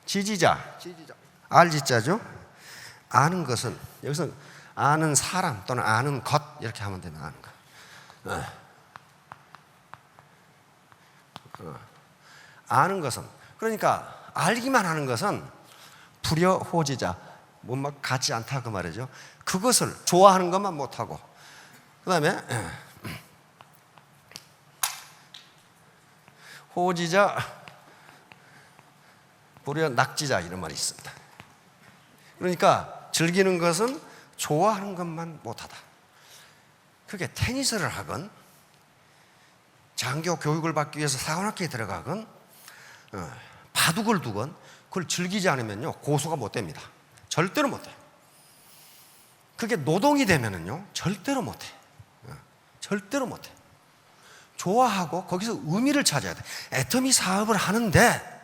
지지자, 알지자죠. 아는 것은 여기서 아는 사람 또는 아는 것 이렇게 하면 되는 아는 것. 아는 것은 그러니까 알기만 하는 것은 불여호지자 뭐 같지 않다 그 말이죠. 그것을 좋아하는 것만 못하고 그 다음에 호지자 불여 낙지자 이런 말이 있습니다. 그러니까 즐기는 것은 좋아하는 것만 못하다. 그게 테니스를 하건 장교 교육을 받기 위해서 사관학교에 들어가건 바둑을 두건 그걸 즐기지 않으면요 고수가 못 됩니다. 절대로 못 돼요. 그게 노동이 되면은요 절대로 못 해. 절대로 못 해. 좋아하고 거기서 의미를 찾아야 돼. 애터미 사업을 하는데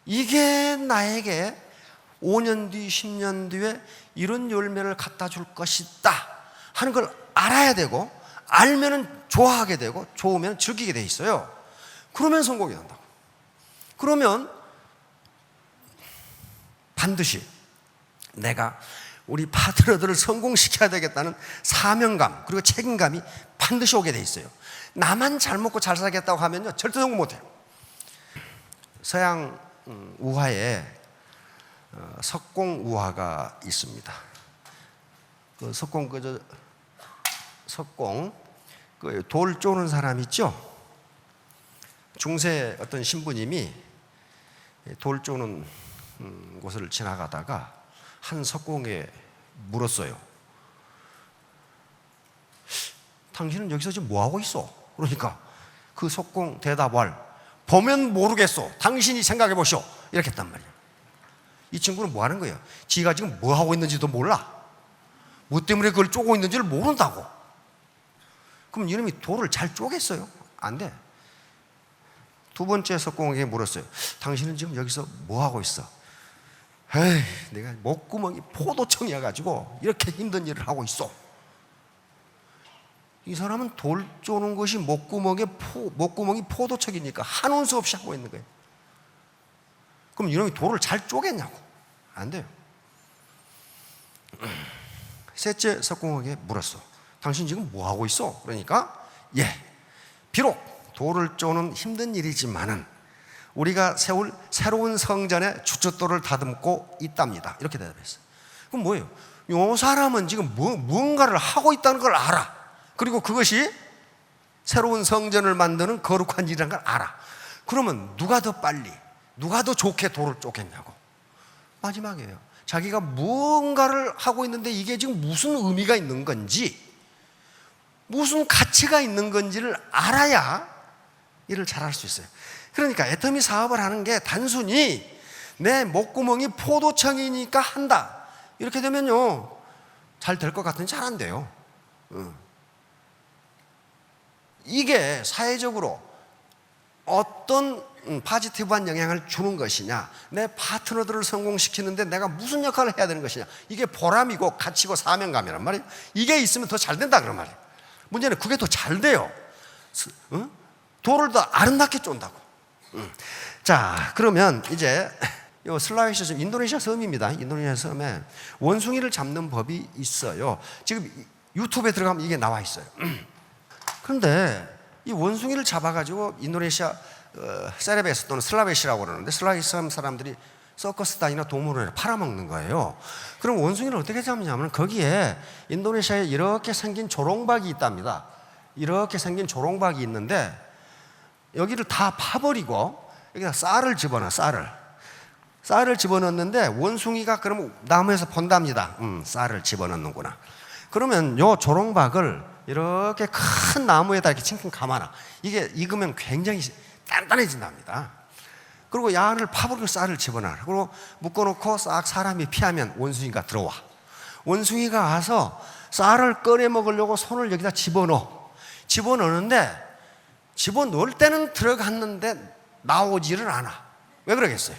이게 나에게 5년 뒤, 10년 뒤에 이런 열매를 갖다 줄 것이다 하는 걸 알아야 되고 알면은 좋아하게 되고 좋으면 즐기게 돼 있어요. 그러면 성공이 난다고. 그러면 반드시 내가 우리 파트너들을 성공시켜야 되겠다는 사명감 그리고 책임감이 반드시 오게 돼 있어요. 나만 잘 먹고 잘 살겠다고 하면요 절대 성공 못해요. 서양 우화에 석공 우화가 있습니다. 그 석공 그 돌 쪼는 사람 있죠? 중세 어떤 신부님이 돌 쪼는 곳을 지나가다가 한 석공에 물었어요. 당신은 여기서 지금 뭐하고 있어? 그러니까 그 석공 대답을 보면 모르겠소. 당신이 생각해 보시오. 이렇게 했단 말이에요. 이 친구는 뭐 하는 거예요? 지가 지금 뭐 하고 있는지도 몰라. 뭐 때문에 그걸 쪼고 있는지를 모른다고. 그럼 이놈이 돌을 잘 쪼겠어요? 안 돼. 두 번째 석공에게 물었어요. 당신은 지금 여기서 뭐 하고 있어? 에이, 내가 목구멍이 포도청이어가지고 이렇게 힘든 일을 하고 있어. 이 사람은 돌 쪼는 것이 목구멍이 포도청이니까 한운 수 없이 하고 있는 거예요. 그럼 이놈이 돌을 잘 쪼겠냐고. 안 돼요. 셋째 석공에게 물었어. 당신 지금 뭐 하고 있어? 그러니까 비록 돌을 쪼는 힘든 일이지만은 우리가 세울 새로운 성전의 주춧돌을 다듬고 있답니다. 이렇게 대답했어요. 그럼 뭐예요? 이 사람은 지금 무언가를 하고 있다는 걸 알아. 그리고 그것이 새로운 성전을 만드는 거룩한 일이라는 걸 알아. 그러면 누가 더 빨리, 누가 더 좋게 돌을 쪼겠냐고. 마지막이에요. 자기가 무언가를 하고 있는데 이게 지금 무슨 의미가 있는 건지, 무슨 가치가 있는 건지를 알아야 일을 잘할 수 있어요. 그러니까 애터미 사업을 하는 게 단순히 내 목구멍이 포도청이니까 한다 이렇게 되면요 잘 될 것 같은데 잘 안 돼요. 이게 사회적으로 어떤 포지티브한 영향을 주는 것이냐, 내 파트너들을 성공시키는데 내가 무슨 역할을 해야 되는 것이냐, 이게 보람이고 가치고 사명감이란 말이에요. 이게 있으면 더 잘 된다 그런 말이에요. 문제는 그게 더 잘 돼요. 돌을 더 아름답게 쫀다고. 자, 그러면 이제 이 슬라웨시 인도네시아 섬입니다. 인도네시아 섬에 원숭이를 잡는 법이 있어요. 지금 유튜브에 들어가면 이게 나와 있어요. 그런데 이 원숭이를 잡아가지고 인도네시아 세레베스 또는 슬라웨시라고 그러는데 슬라웨시 섬 사람들이 서커스 다니나 동물원에 팔아먹는 거예요. 그럼 원숭이를 어떻게 잡느냐면 거기에 인도네시아에 이렇게 생긴 조롱박이 있답니다. 이렇게 생긴 조롱박이 있는데 여기를 다 파버리고 여기다 쌀을 집어넣어. 쌀을 집어넣는데 원숭이가 그러면 나무에서 본답니다. 쌀을 집어넣는구나. 그러면 요 조롱박을 이렇게 큰 나무에다 이렇게 칭칭 감아놔. 이게 익으면 굉장히 단단해진답니다. 그리고 야를 파버리고 쌀을 집어넣어. 그리고 묶어놓고 싹 사람이 피하면 원숭이가 들어와. 원숭이가 와서 쌀을 꺼내 먹으려고 손을 여기다 집어넣는데 집어넣을 때는 들어갔는데 나오지를 않아. 왜 그러겠어요?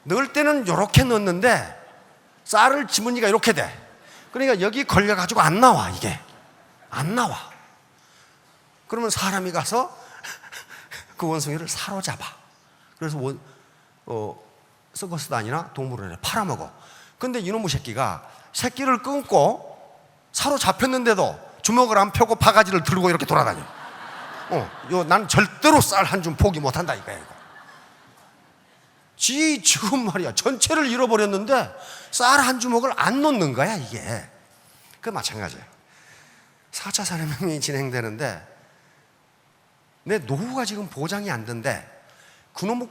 넣을 때는 이렇게 넣었는데 쌀을 집으니까 이렇게 돼. 그러니까 여기 걸려가지고 안 나와. 이게 안 나와. 그러면 사람이 가서 그 원숭이를 사로잡아. 그래서 서커스단이나 동물원에 팔아먹어. 근데 이놈의 새끼가 새끼를 끊고 사로잡혔는데도 주먹을 안 펴고 바가지를 들고 이렇게 돌아다녀. 난 절대로 쌀 한 줌 포기 못한다 이거야. 이거. 지금 말이야 전체를 잃어버렸는데 쌀 한 주먹을 안 놓는 거야 이게. 그 마찬가지예요. 4차 산업혁명이 진행되는데 내 노후가 지금 보장이 안 된대. 그놈의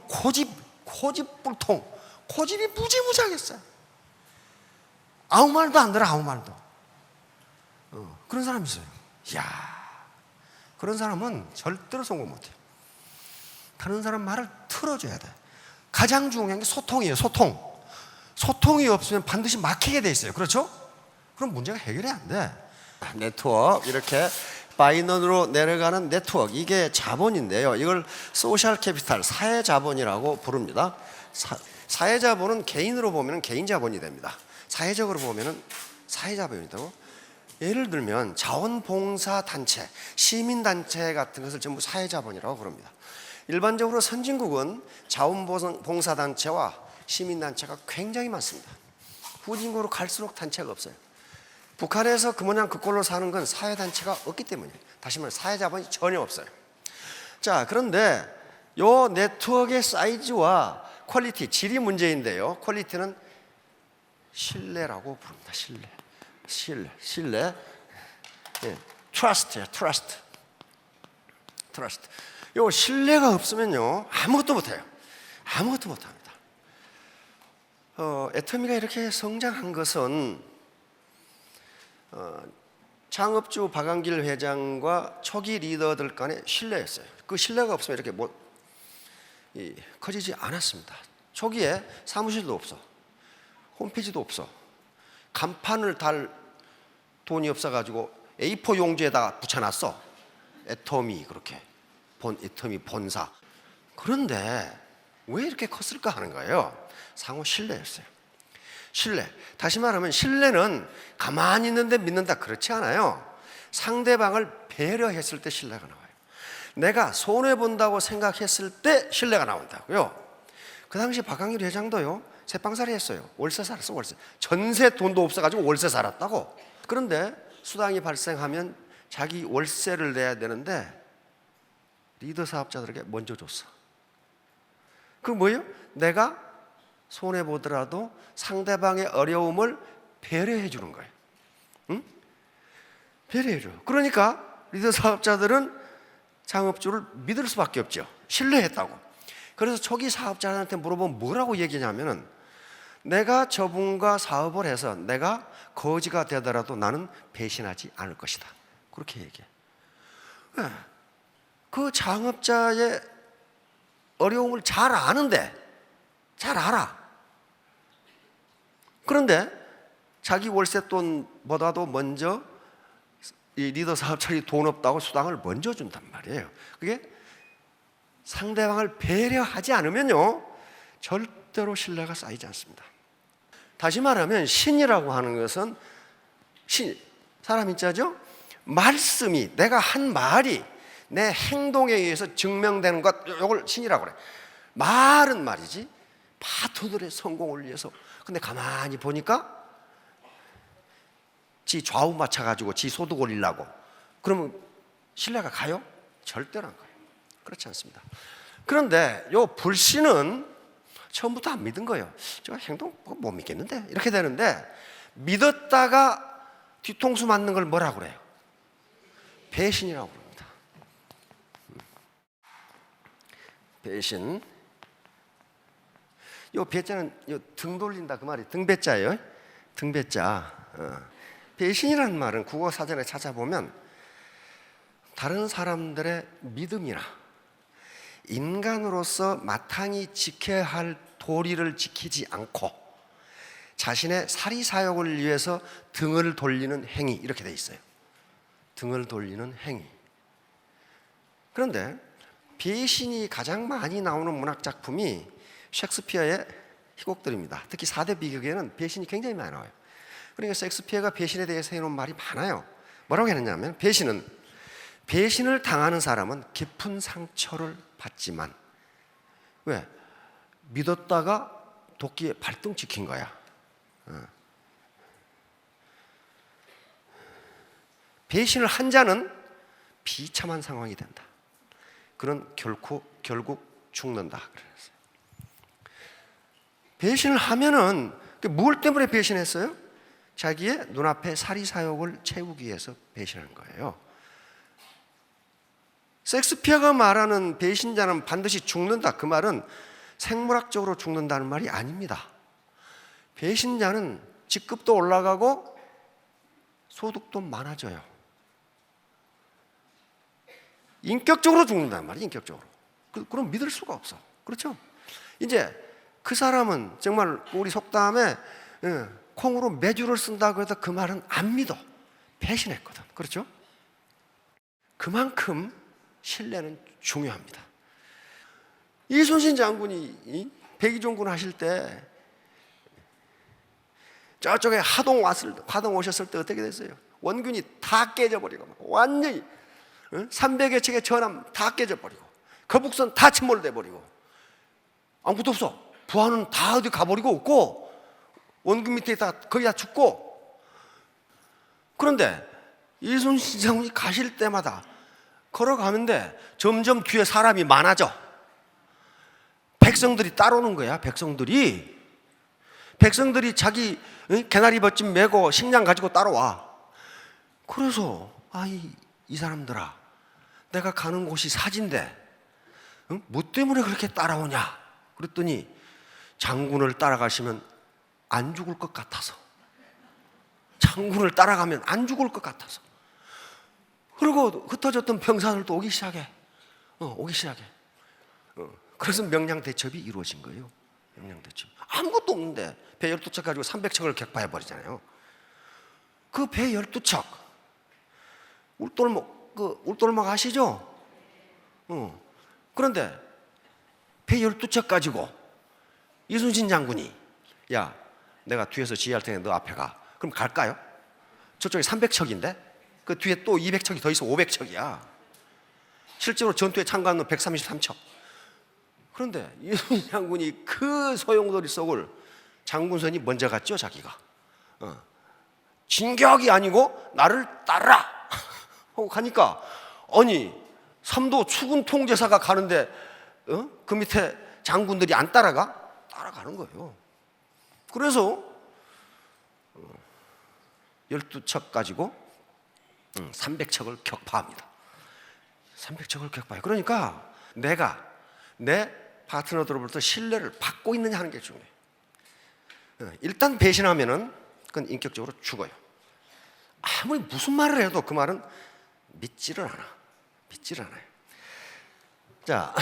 고집불통, 고집이 무지무지하겠어요. 아무 말도 안 들어, 아무 말도. 그런 사람이 있어요. 이야, 그런 사람은 절대로 성공 못해요. 다른 사람 말을 틀어줘야 돼. 가장 중요한 게 소통이에요. 소통이 없으면 반드시 막히게 돼 있어요. 그렇죠? 그럼 문제가 해결이 안 돼. 네트워크, 이렇게 바이너리로 내려가는 네트워크, 이게 자본인데요. 이걸 소셜 캐피탈, 사회 자본이라고 부릅니다. 사회 자본은 개인으로 보면 개인 자본이 됩니다. 사회적으로 보면 사회 자본이 되고, 예를 들면 자원봉사 단체, 시민 단체 같은 것을 전부 사회 자본이라고 부릅니다. 일반적으로 선진국은 자원봉사 단체와 시민 단체가 굉장히 많습니다. 후진국으로 갈수록 단체가 없어요. 북한에서 그 모양 그 꼴로 사는 건 사회단체가 없기 때문이에요. 다시 말해 사회자본이 전혀 없어요. 자, 그런데 요 네트워크의 사이즈와 퀄리티, 질이 문제인데요. 퀄리티는 신뢰라고 부릅니다. 신뢰. 예, 트러스트예요. 트러스트. 요 신뢰가 없으면요 아무것도 못해요. 아무것도 못합니다. 애터미가 이렇게 성장한 것은 창업주 박한길 회장과 초기 리더들 간의 신뢰였어요. 그 신뢰가 없으면 이렇게 커지지 않았습니다. 초기에 사무실도 없어, 홈페이지도 없어, 간판을 달 돈이 없어가지고 A4 용지에다가 붙여놨어. 애터미, 그렇게 애터미 본사. 그런데 왜 이렇게 컸을까 하는 거예요. 상호 신뢰였어요. 신뢰. 다시 말하면 신뢰는 가만히 있는데 믿는다, 그렇지 않아요. 상대방을 배려했을 때 신뢰가 나와요. 내가 손해본다고 생각했을 때 신뢰가 나온다고요. 그 당시 박한길 회장도요 새빵살이 했어요. 월세 살았어. 월세. 전세 돈도 없어가지고 월세 살았다고. 그런데 수당이 발생하면 자기 월세를 내야 되는데 리더 사업자들에게 먼저 줬어. 그 뭐예요? 내가 손해보더라도 상대방의 어려움을 배려해 주는 거예요. 응? 배려해 줘요. 그러니까 리더 사업자들은 창업주를 믿을 수밖에 없죠. 신뢰했다고. 그래서 초기 사업자한테 물어보면 뭐라고 얘기냐면은 내가 저분과 사업을 해서 내가 거지가 되더라도 나는 배신하지 않을 것이다. 그렇게 얘기해. 그 창업자의 어려움을 잘 아는데, 잘 알아. 그런데 자기 월세돈보다도 먼저 이 리더 사업자들이 돈 없다고 수당을 먼저 준단 말이에요. 그게 상대방을 배려하지 않으면요 절대로 신뢰가 쌓이지 않습니다. 다시 말하면 신이라고 하는 것은 사람 인자죠. 말씀이, 내가 한 말이 내 행동에 의해서 증명되는 것, 이걸 신이라고 그래. 말은 말이지 파트너들의 성공을 위해서. 근데 가만히 보니까 지 좌우 맞춰가지고 지 소득 올리려고 그러면 신뢰가 가요? 절대로 안 가요. 그렇지 않습니다. 그런데 요 불신은 처음부터 안 믿은 거예요. 제가 행동 못 믿겠는데 이렇게 되는데, 믿었다가 뒤통수 맞는 걸 뭐라고 그래요? 배신이라고 그럽니다. 배신. 요 배자는 요 등 돌린다 그 말이 등배자예요. 등배자. 배신이라는 말은 국어 사전에 찾아보면 다른 사람들의 믿음이나 인간으로서 마땅히 지켜야 할 도리를 지키지 않고 자신의 사리사욕을 위해서 등을 돌리는 행위, 이렇게 돼 있어요. 등을 돌리는 행위. 그런데 배신이 가장 많이 나오는 문학 작품이 셰익스피어의 희곡들입니다. 특히 4대 비극에는 배신이 굉장히 많이 나와요. 그러니까 셰익스피어가 배신에 대해서 해놓은 말이 많아요. 뭐라고 했느냐면, 배신을 당하는 사람은 깊은 상처를 받지만, 왜? 믿었다가 도끼에 발등 찍힌 거야. 배신을 한 자는 비참한 상황이 된다. 그는 결국 죽는다. 그랬어요. 배신을 하면은 뭘 때문에 배신했어요? 자기의 눈앞에 사리사욕을 채우기 위해서 배신한 거예요. 섹스피어가 말하는 배신자는 반드시 죽는다. 그 말은 생물학적으로 죽는다는 말이 아닙니다. 배신자는 직급도 올라가고 소득도 많아져요. 인격적으로 죽는단 말이에요. 인격적으로. 그럼 믿을 수가 없어. 그렇죠? 이제 그 사람은 정말 우리 속담에 콩으로 매주를 쓴다고 해도 그 말은 안 믿어. 배신했거든. 그렇죠? 그만큼 신뢰는 중요합니다. 이순신 장군이 백의종군 하실 때 저쪽에 하동 오셨을 때 어떻게 됐어요? 원균이 다 깨져버리고 완전히 300여 척의 전함 다 깨져버리고 거북선 다 침몰돼 버리고 아무것도 없어. 부하는 다 어디 가버리고 없고 원균 밑에 거의 다 죽고. 그런데 이순신 장군이 가실 때마다 걸어가는데 점점 뒤에 사람이 많아져. 백성들이 따라오는 거야. 백성들이 자기 개나리 벗짐 메고 식량 가지고 따라와. 그래서 이 사람들아, 내가 가는 곳이 사지인데 뭐 때문에 그렇게 따라오냐? 그랬더니 장군을 따라가시면 안 죽을 것 같아서. 장군을 따라가면 안 죽을 것 같아서. 그리고 흩어졌던 병사들도 오기 시작해. 그래서 명량대첩이 이루어진 거예요. 명량대첩. 아무것도 없는데 배 12척 가지고 300척을 격파해버리잖아요. 그 배 12척 울돌목 아시죠? 그런데 배 12척 가지고 이순신 장군이 야, 내가 뒤에서 지휘할 테니 너 앞에 가. 그럼 갈까요? 저쪽에 300척인데 그 뒤에 또 200척이 더 있어. 500척이야. 실제로 전투에 참가한 놈 133척. 그런데 이순신 장군이 그 소용돌이 속을 장군선이 먼저 갔죠. 자기가 진격이 아니고 나를 따르라 하고 가니까 삼도 추군 통제사가 가는데 그 밑에 장군들이 안 따라가는 거예요. 그래서 12척 가지고 300척을 격파합니다. 300척을 격파해요. 그러니까 내가 내 파트너들로부터 신뢰를 받고 있느냐 하는 게 중요해요. 일단 배신하면은 그건 인격적으로 죽어요. 아무리 무슨 말을 해도 그 말은 믿지를 않아요. 자,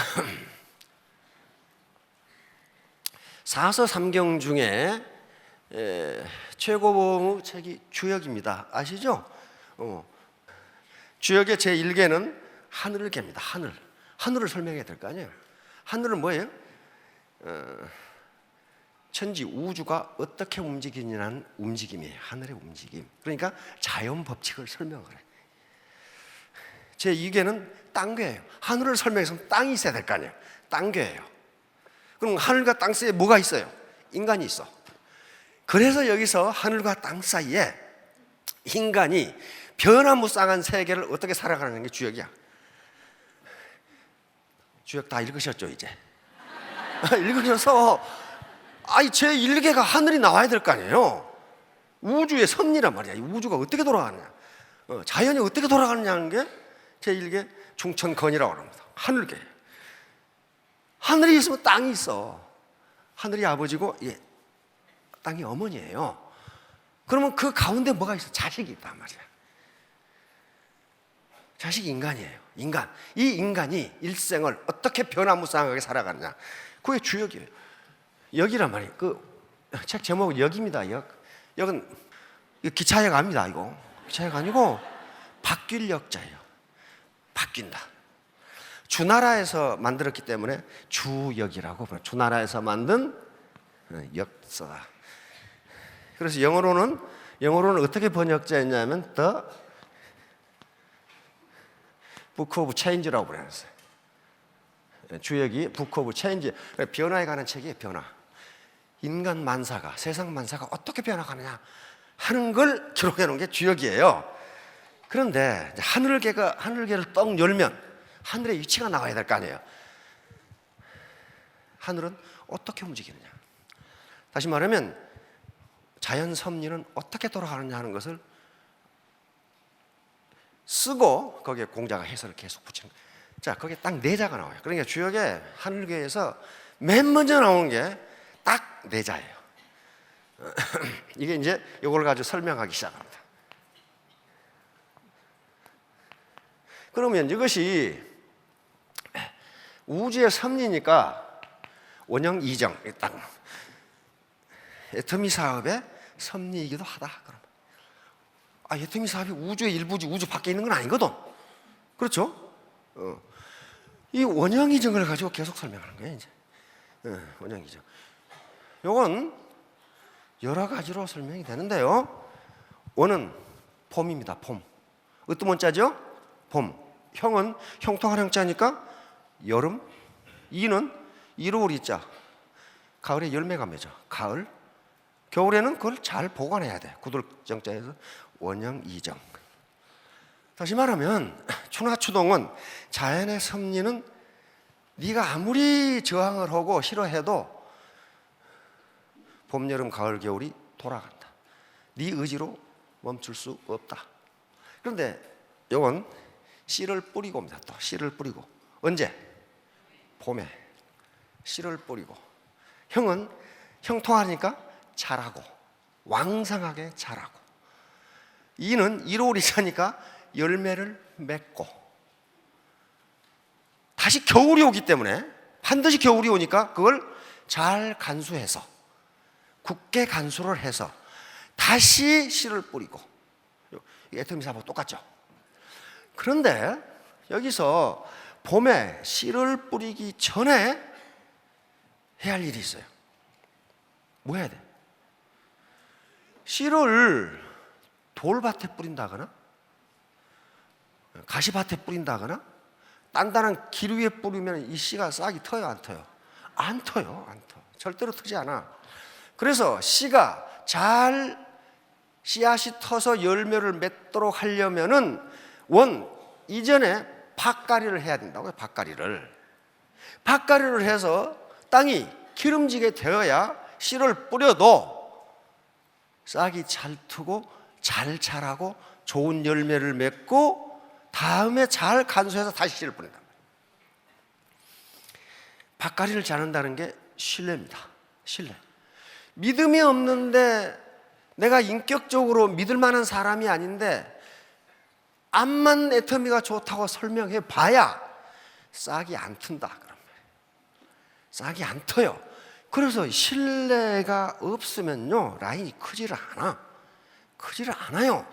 사서삼경 중에 최고봉의 책이 주역입니다. 아시죠? 주역의 제1계는 하늘을 갭니다. 하늘을 설명해야 될 거 아니에요. 하늘은 뭐예요? 천지 우주가 어떻게 움직이냐는 움직임이에요. 하늘의 움직임. 그러니까 자연 법칙을 설명을 해요. 제2계는 땅괴예요. 하늘을 설명해서 땅이 있어야 될 거 아니에요. 땅괴예요. 그럼 하늘과 땅 사이에 뭐가 있어요? 인간이 있어. 그래서 여기서 하늘과 땅 사이에 인간이 변화무쌍한 세계를 어떻게 살아가는 게 주역이야. 주역 다 읽으셨죠 이제? 읽으셔서 제1계가 하늘이 나와야 될 거 아니에요. 우주의 섭리란 말이야. 이 우주가 어떻게 돌아가느냐, 자연이 어떻게 돌아가느냐는 게 제1계 중천건이라고 합니다. 하늘계. 하늘이 있으면 땅이 있어. 하늘이 아버지고 땅이 어머니예요. 그러면 그 가운데 뭐가 있어? 자식이 있단 말이야. 자식이 인간이에요. 이 인간이 일생을 어떻게 변화무쌍하게 살아가느냐, 그게 주역이에요. 역이란 말이에요. 그 책 제목은 역입니다. 역은 기차역 아닙니다. 이거 기차역 아니고 바뀔 역자예요. 바뀐다. 주나라에서 만들었기 때문에 주역이라고 불러요. 주나라에서 만든 역사다. 그래서 영어로는 어떻게 번역되었냐면 The Book of Change라고 불렀어요. 주역이 북 오브 체인지, 변화에 관한 책이에요. 변화. 인간 만사가, 세상 만사가 어떻게 변화가느냐 하는 걸 기록해 놓은 게 주역이에요. 그런데 하늘개를 떡 열면 하늘의 위치가 나와야 될 거 아니에요. 하늘은 어떻게 움직이느냐, 다시 말하면 자연 섭리는 어떻게 돌아가느냐 하는 것을 쓰고 거기에 공자가 해설을 계속 붙이는 거예요. 자, 거기에 딱 네 자가 나와요. 그러니까 주역에 하늘교에서 맨 먼저 나오는 게 딱 네 자예요. 이게 이제 이걸 가지고 설명하기 시작합니다. 그러면 이것이 우주의 섭리니까 원형 이정, 딱 애터미 사업의 섭리이기도 하다. 그럼 애터미 사업이 우주의 일부지 우주 밖에 있는 건 아니거든. 그렇죠? 이 원형 이정을 가지고 계속 설명하는 거예요. 이제 원형 이정. 요건 여러 가지로 설명이 되는데요. 원은 봄입니다. 봄. 어떤 원자죠? 봄. 형은 형통한 형자니까 여름. 이는 이로울 이자. 가을에 열매가 맺어. 가을. 겨울에는 그걸 잘 보관해야 돼. 구들정자에서 원형 이정. 다시 말하면春夏秋冬은 자연의 섭리는 네가 아무리 저항을 하고 싫어해도 봄, 여름, 가을, 겨울이 돌아간다. 네 의지로 멈출 수 없다. 그런데 이건 씨를 뿌리고 옵니다. 또 씨를 뿌리고. 언제? 봄에 씨를 뿌리고. 형은 형통하니까 자라고, 왕성하게 자라고. 이는 이로울이 차니까 열매를 맺고. 다시 겨울이 오기 때문에, 반드시 겨울이 오니까 그걸 잘 간수해서, 굳게 간수를 해서 다시 씨를 뿌리고. 애터미 사업하고 똑같죠. 그런데 여기서 봄에 씨를 뿌리기 전에 해야 할 일이 있어요. 뭐 해야 돼? 씨를 돌밭에 뿌린다거나 가시밭에 뿌린다거나 단단한 길 위에 뿌리면 이 씨가 싹이 터요, 안 터요? 안 터요, 안 터. 절대로 트지 않아. 그래서 씨가 잘 씨앗이 터서 열매를 맺도록 하려면은 이전에 밭가리를 해야 된다고요. 밭가리를 해서 땅이 기름지게 되어야 씨를 뿌려도 싹이 잘 트고 잘 자라고 좋은 열매를 맺고 다음에 잘 간수해서 다시 씨를 뿌린다. 밭가리를 자른다는 게 신뢰입니다. 신뢰. 믿음이 없는데, 내가 인격적으로 믿을 만한 사람이 아닌데 암만 애터미가 좋다고 설명해 봐야 싹이 안 튼다. 그런 말이에요. 싹이 안 터요. 그래서 신뢰가 없으면요, 라인이 크지를 않아요.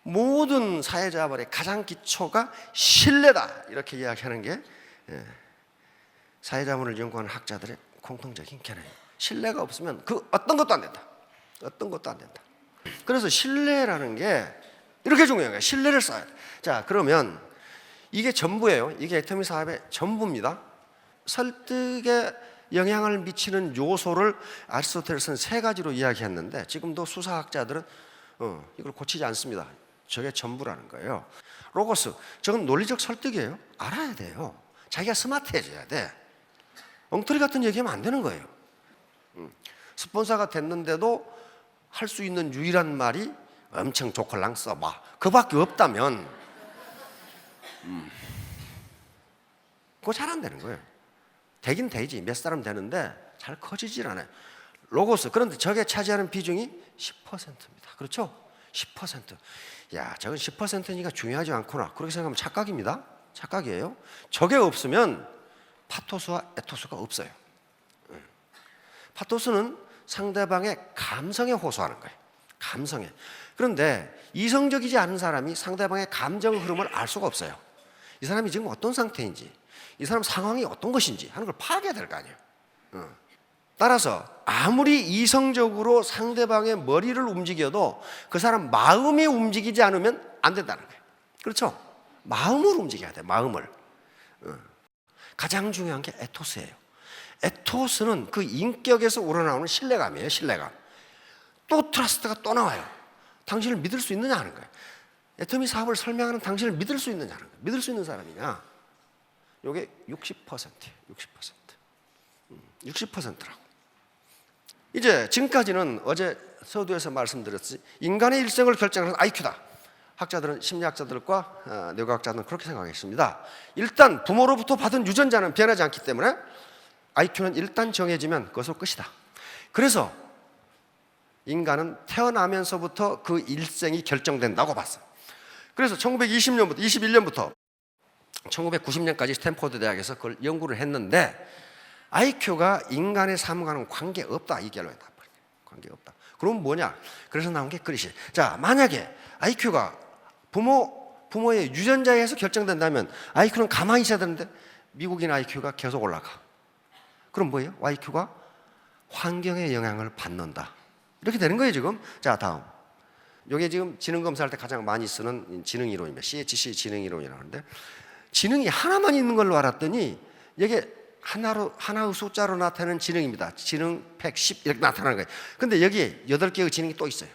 모든 사회자발의 가장 기초가 신뢰다. 이렇게 이야기하는 게 사회자문을 연구하는 학자들의 공통적인 견해예요. 신뢰가 없으면 그 어떤 것도 안 된다. 그래서 신뢰라는 게 이렇게 중요한 거예요. 신뢰를 쌓아야 돼. 자, 그러면 이게 전부예요. 이게 애터미 사업의 전부입니다. 설득에 영향을 미치는 요소를 아리스토텔레스는 세 가지로 이야기했는데 지금도 수사학자들은 이걸 고치지 않습니다. 저게 전부라는 거예요. 로고스, 저건 논리적 설득이에요. 알아야 돼요. 자기가 스마트해져야 돼. 엉터리 같은 얘기하면 안 되는 거예요. 스폰서가 됐는데도 할 수 있는 유일한 말이 엄청 조콜랑 써봐. 그밖에 없다면 그거 잘 안 되는 거예요. 되긴 되지. 몇 사람 되는데 잘 커지질 않아요. 로고스. 그런데 저게 차지하는 비중이 10%입니다. 그렇죠? 10%. 야, 저건 10%니까 중요하지 않구나. 그렇게 생각하면 착각입니다. 착각이에요. 저게 없으면 파토스와 에토스가 없어요. 파토스는 상대방의 감성에 호소하는 거예요. 감성에. 그런데 이성적이지 않은 사람이 상대방의 감정 흐름을 알 수가 없어요. 이 사람이 지금 어떤 상태인지, 이 사람 상황이 어떤 것인지 하는 걸 파악해야 될 거 아니에요. 따라서 아무리 이성적으로 상대방의 머리를 움직여도 그 사람 마음이 움직이지 않으면 안 된다는 거예요. 그렇죠? 마음을 움직여야 돼. 마음을. 가장 중요한 게 에토스예요. 에토스는 그 인격에서 우러나오는 신뢰감이에요. 신뢰감. 또 트러스트가 또 나와요. 당신을 믿을 수 있느냐 하는 거예요. 애터미 사업을 설명하는 당신을 믿을 수 있느냐 하는 거예요. 믿을 수 있는 사람이냐. 이게 60%예요. 60%라고. 이제 지금까지는 어제 서두에서 말씀드렸지, 인간의 일생을 결정하는 IQ다. 학자들은, 심리학자들과 뇌과학자들은 그렇게 생각했습니다. 일단 부모로부터 받은 유전자는 변하지 않기 때문에 IQ는 일단 정해지면 그것으로 끝이다. 그래서 인간은 태어나면서부터 그 일생이 결정된다고 봤어요. 그래서 1920년부터 21년부터 1990년까지 스탠포드 대학에서 그걸 연구를 했는데, IQ가 인간의 삶과는 관계없다, 이 결론이 다 관계없다. 그럼 뭐냐? 그래서 나온 게 그릇이. 자, 만약에 IQ가 부모의 유전자에 의해서 결정된다면 IQ는 가만히 있어야 되는데 미국인 IQ가 계속 올라가. 그럼 뭐예요? IQ가 환경의 영향을 받는다. 이렇게 되는 거예요, 지금. 자, 다음. 이게 지금 지능 검사할 때 가장 많이 쓰는 지능 이론입니다. CHC 지능 이론이라고 하는데, 지능이 하나만 있는 걸로 알았더니 이게 하나의 숫자로 나타내는 지능입니다. 지능 110 이렇게 나타나는 거예요. 근데 여기에 8개의 지능이 또 있어요.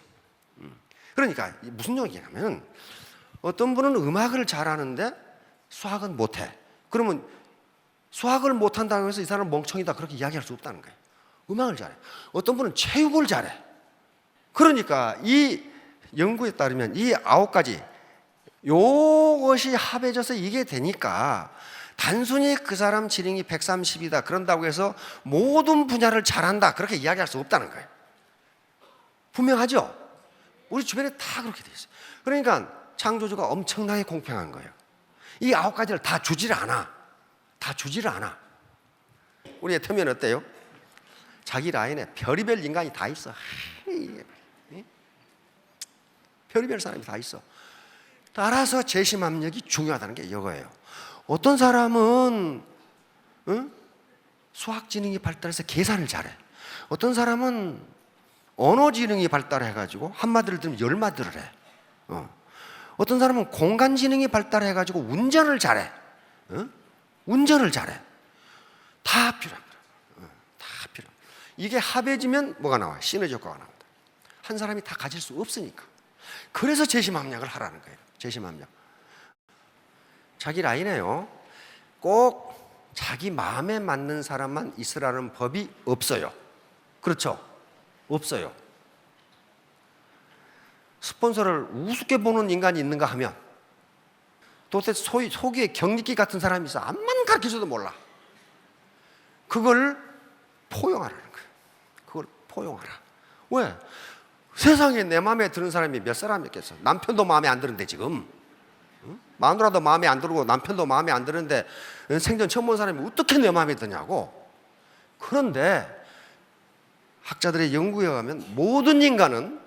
그러니까 무슨 얘기냐면, 어떤 분은 음악을 잘하는데 수학은 못해. 그러면 수학을 못한다고 해서 이 사람은 멍청이다, 그렇게 이야기할 수 없다는 거예요. 음악을 잘해. 어떤 분은 체육을 잘해. 그러니까 이 연구에 따르면 이 9가지 요것이 합해져서 이게 되니까, 단순히 그 사람 지능이 130이다 그런다고 해서 모든 분야를 잘한다 그렇게 이야기할 수 없다는 거예요. 분명하죠? 우리 주변에 다 그렇게 돼 있어요. 그러니까 창조주가 엄청나게 공평한 거예요. 이 9가지를 다 주지를 않아. 다 주지를 않아. 우리 애터미는 어때요? 자기 라인에 별의별 인간이 다 있어. 별의별 사람이 다 있어. 따라서 재심 압력이 중요하다는 게 이거예요. 어떤 사람은 수학 지능이 발달해서 계산을 잘해. 어떤 사람은 언어 지능이 발달해가지고 한마디를 들으면 10마디를 해. 어떤 사람은 공간 지능이 발달해가지고 운전을 잘해. 운전을 잘해. 다 필요합니다. 다 필요합니다. 이게 합해지면 뭐가 나와? 시너지 효과가 나옵니다. 한 사람이 다 가질 수 없으니까. 그래서 재심압력을 하라는 거예요. 재심압력. 자기 라인에요, 꼭 자기 마음에 맞는 사람만 있으라는 법이 없어요. 그렇죠? 없어요. 스폰서를 우습게 보는 인간이 있는가 하면, 도대체 속이에 경리기 같은 사람이 있어. 암만 가르쳐줘도 몰라. 그걸 포용하라는 거예요. 그걸 포용하라. 왜? 세상에 내 마음에 드는 사람이 몇 사람이 있겠어. 남편도 마음에 안 드는데 지금. 마누라도 마음에 안 들고 남편도 마음에 안 드는데 생전 처음 본 사람이 어떻게 내 마음에 드냐고. 그런데 학자들의 연구에 의하면 모든 인간은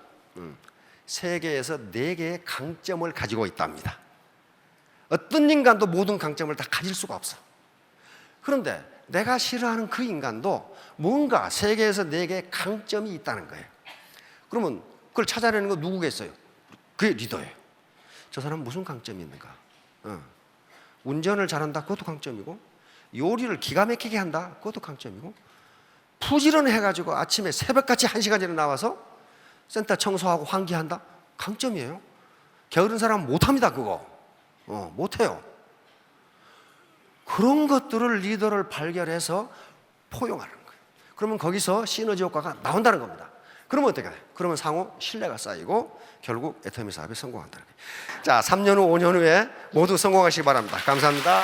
세계에서 4개의 강점을 가지고 있답니다. 어떤 인간도 모든 강점을 다 가질 수가 없어. 그런데 내가 싫어하는 그 인간도 뭔가 세계에서 4개의 강점이 있다는 거예요. 그러면 그걸 찾아내는 건 누구겠어요? 그게 리더예요. 저 사람 무슨 강점이 있는가? 운전을 잘한다, 그것도 강점이고, 요리를 기가 막히게 한다, 그것도 강점이고, 부지런히 해가지고 아침에 새벽같이 1시간 전에 나와서 센터 청소하고 환기한다, 강점이에요. 게으른 사람은 못합니다. 그거 못해요. 그런 것들을 리더를 발견해서 포용하는 거예요. 그러면 거기서 시너지 효과가 나온다는 겁니다. 그러면 어떻게 돼요? 그러면 상호 신뢰가 쌓이고 결국 애터미 사업에 성공한다는 거예요. 자, 3년 후, 5년 후에 모두 성공하시기 바랍니다. 감사합니다.